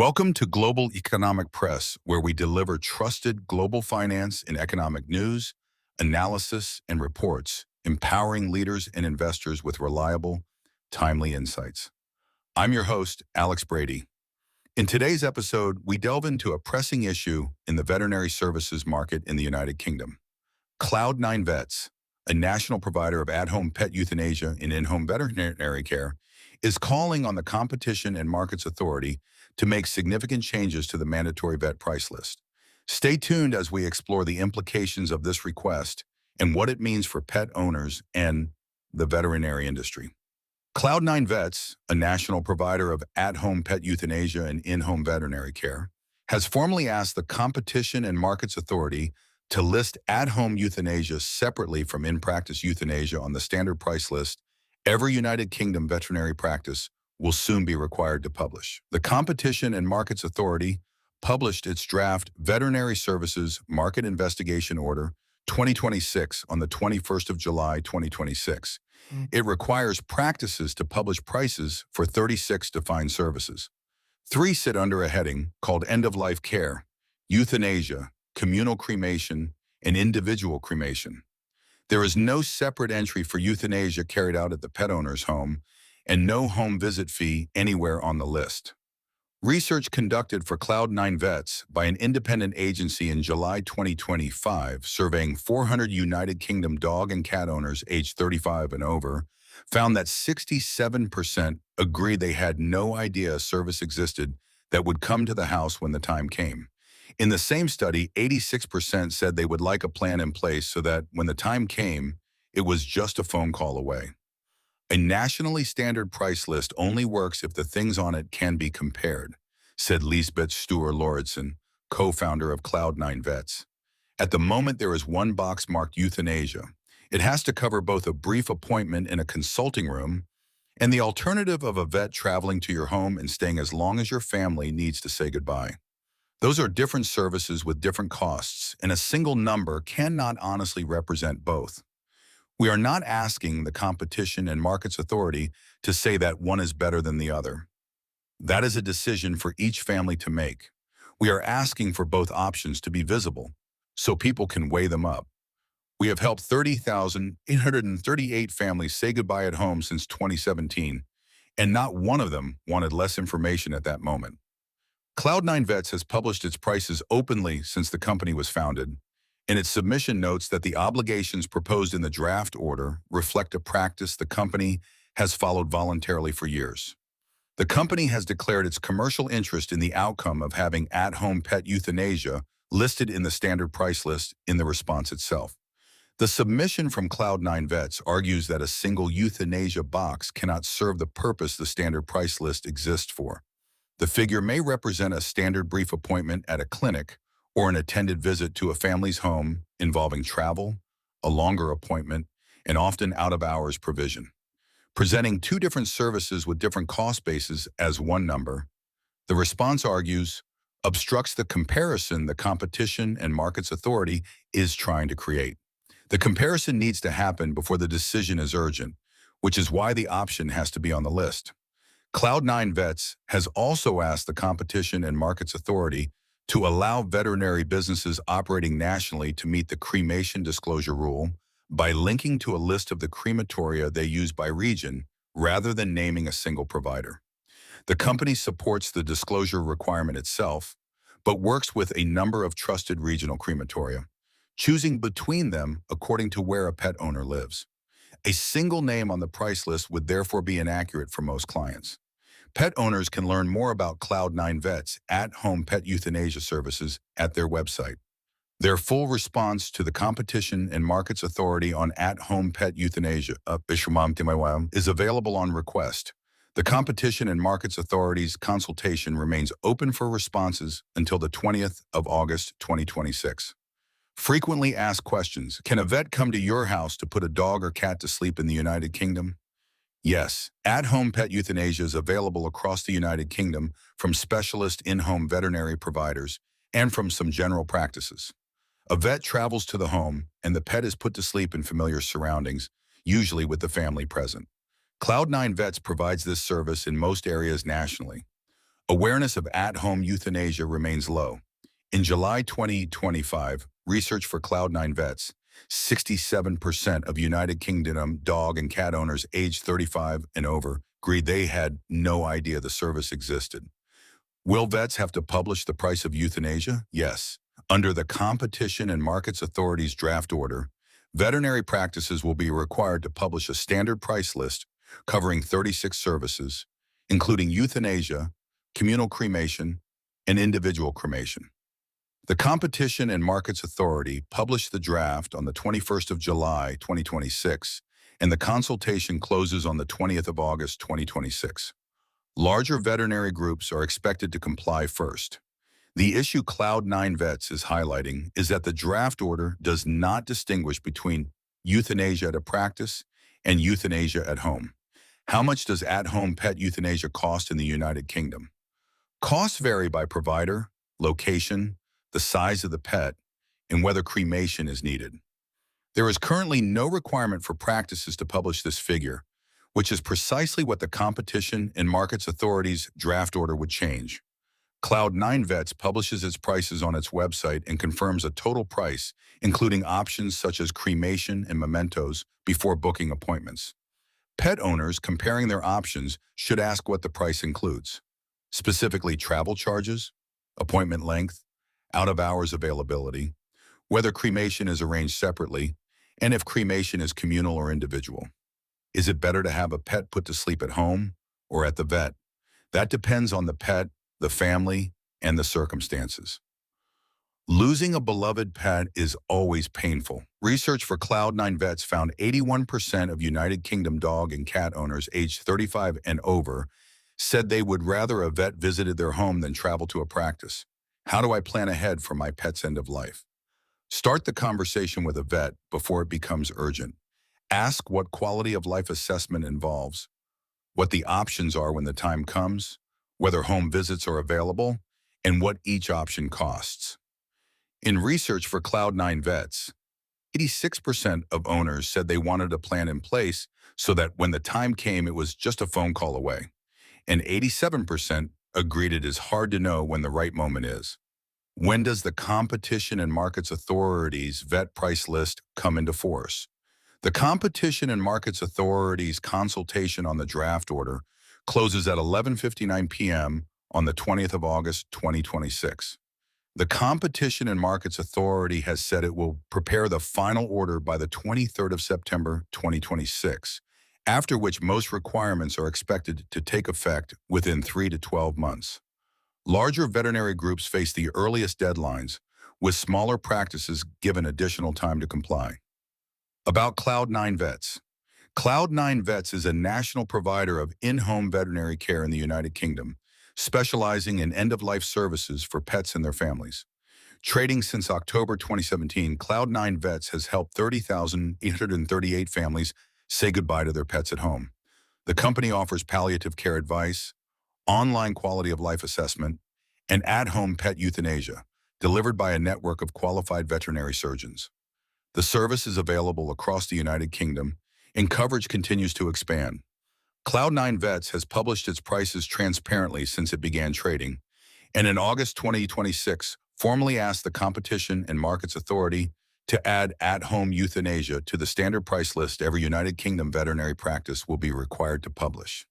Welcome to Global Economic Press, where we deliver trusted global finance and economic news, analysis, and reports, empowering leaders and investors with reliable, timely insights. I'm your host, Alex Brady. In today's episode, we delve into a pressing issue in the veterinary services market in the United Kingdom. Cloud9 Vets, a national provider of at-home pet euthanasia and in-home veterinary care, is calling on the Competition and Markets Authority to make significant changes to the mandatory vet price list. Stay tuned as we explore the implications of this request and what it means for pet owners and the veterinary industry. Cloud9 Vets, a national provider of at-home pet euthanasia and in-home veterinary care, has formally asked the Competition and Markets Authority to list at-home euthanasia separately from in-practice euthanasia on the standard price list. Every United Kingdom veterinary practice will soon be required to publish. The Competition and Markets Authority published its draft Veterinary Services Market Investigation Order 2026 on the 21st of July 2026. It requires practices to publish prices for 36 defined services. 3 sit under a heading called End-of-Life Care, Euthanasia, Communal Cremation, and Individual Cremation. There is no separate entry for euthanasia carried out at the pet owner's home and no home visit fee anywhere on the list. Research conducted for Cloud9 Vets by an independent agency in July 2025, surveying 400 United Kingdom dog and cat owners aged 35 and over, found that 67% agreed they had no idea a service existed that would come to the house when the time came. In the same study, 86% said they would like a plan in place so that when the time came, it was just a phone call away. A nationally standard price list only works if the things on it can be compared, said Lisbeth Stuer-Lauritsen, co-founder of Cloud9 Vets. At the moment, there is one box marked euthanasia. It has to cover both a brief appointment in a consulting room and the alternative of a vet traveling to your home and staying as long as your family needs to say goodbye. Those are different services with different costs, and a single number cannot honestly represent both. We are not asking the Competition and Markets Authority to say that one is better than the other. That is a decision for each family to make. We are asking for both options to be visible, so people can weigh them up. We have helped 30,838 families say goodbye at home since 2017, and not one of them wanted less information at that moment. Cloud9 Vets has published its prices openly since the company was founded, and its submission notes that the obligations proposed in the draft order reflect a practice the company has followed voluntarily for years. The company has declared its commercial interest in the outcome of having at-home pet euthanasia listed in the standard price list in the response itself. The submission from Cloud9 Vets argues that a single euthanasia box cannot serve the purpose the standard price list exists for. The figure may represent a standard brief appointment at a clinic or an attended visit to a family's home involving travel, a longer appointment, and often out-of-hours provision. Presenting 2 different services with different cost bases as one number, the response argues, obstructs the comparison the Competition and Markets Authority is trying to create. The comparison needs to happen before the decision is urgent, which is why the option has to be on the list. Cloud9 Vets has also asked the Competition and Markets Authority to allow veterinary businesses operating nationally to meet the cremation disclosure rule by linking to a list of the crematoria they use by region rather than naming a single provider. The company supports the disclosure requirement itself, but works with a number of trusted regional crematoria, choosing between them according to where a pet owner lives. A single name on the price list would therefore be inaccurate for most clients. Pet owners can learn more about Cloud9 Vets at-home pet euthanasia services at their website. Their full response to the Competition and Markets Authority on at-home pet euthanasia is available on request. The Competition and Markets Authority's consultation remains open for responses until the 20th of August 2026. Frequently asked questions. Can a vet come to your house to put a dog or cat to sleep in the United Kingdom? Yes, at-home pet euthanasia is available across the United Kingdom from specialist in-home veterinary providers and from some general practices. A vet travels to the home and the pet is put to sleep in familiar surroundings, usually with the family present. Cloud9 Vets provides this service in most areas nationally. Awareness of at-home euthanasia remains low. In July 2025, research for Cloud9 vets, 67% of United Kingdom dog and cat owners aged 35 and over agreed they had no idea the service existed. Will vets have to publish the price of euthanasia? Yes. Under the Competition and Markets Authority's draft order, veterinary practices will be required to publish a standard price list covering 36 services, including euthanasia, communal cremation, and individual cremation. The Competition and Markets Authority published the draft on the 21st of July, 2026, and the consultation closes on the 20th of August, 2026. Larger veterinary groups are expected to comply first. The issue Cloud9 Vets is highlighting is that the draft order does not distinguish between euthanasia at a practice and euthanasia at home. How much does at-home pet euthanasia cost in the United Kingdom? Costs vary by provider, location, the size of the pet, and whether cremation is needed. There is currently no requirement for practices to publish this figure, which is precisely what the Competition and Markets Authority's draft order would change. Cloud9 Vets publishes its prices on its website and confirms a total price, including options such as cremation and mementos, before booking appointments. Pet owners comparing their options should ask what the price includes, specifically travel charges, appointment length, out-of-hours availability, whether cremation is arranged separately, and if cremation is communal or individual. Is it better to have a pet put to sleep at home or at the vet? That depends on the pet, the family, and the circumstances. Losing a beloved pet is always painful. Research for Cloud9 Vets found 81% of United Kingdom dog and cat owners aged 35 and over said they would rather a vet visited their home than travel to a practice. How do I plan ahead for my pet's end of life? Start the conversation with a vet before it becomes urgent. Ask what quality of life assessment involves, what the options are when the time comes, whether home visits are available, and what each option costs. In research for Cloud9 Vets, 86% of owners said they wanted a plan in place so that when the time came, it was just a phone call away. And 87% agreed it is hard to know when the right moment is. When does the Competition and Markets Authority's vet price list come into force? The Competition and Markets Authority's consultation on the draft order closes at 11:59 p.m. on the 20th of August, 2026. The Competition and Markets Authority has said it will prepare the final order by the 23rd of September, 2026, after which most requirements are expected to take effect within 3 to 12 months. Larger veterinary groups face the earliest deadlines, with smaller practices given additional time to comply. About Cloud9 Vets. Cloud9 Vets is a national provider of in-home veterinary care in the United Kingdom, specializing in end-of-life services for pets and their families. Trading since October 2017, Cloud9 Vets has helped 30,838 families say goodbye to their pets at home. The company offers palliative care advice, online quality of life assessment, and at-home pet euthanasia, delivered by a network of qualified veterinary surgeons. The service is available across the United Kingdom, and coverage continues to expand. Cloud9 Vets has published its prices transparently since it began trading, and in August 2026, formally asked the Competition and Markets Authority to add at-home euthanasia to the standard price list every United Kingdom veterinary practice will be required to publish.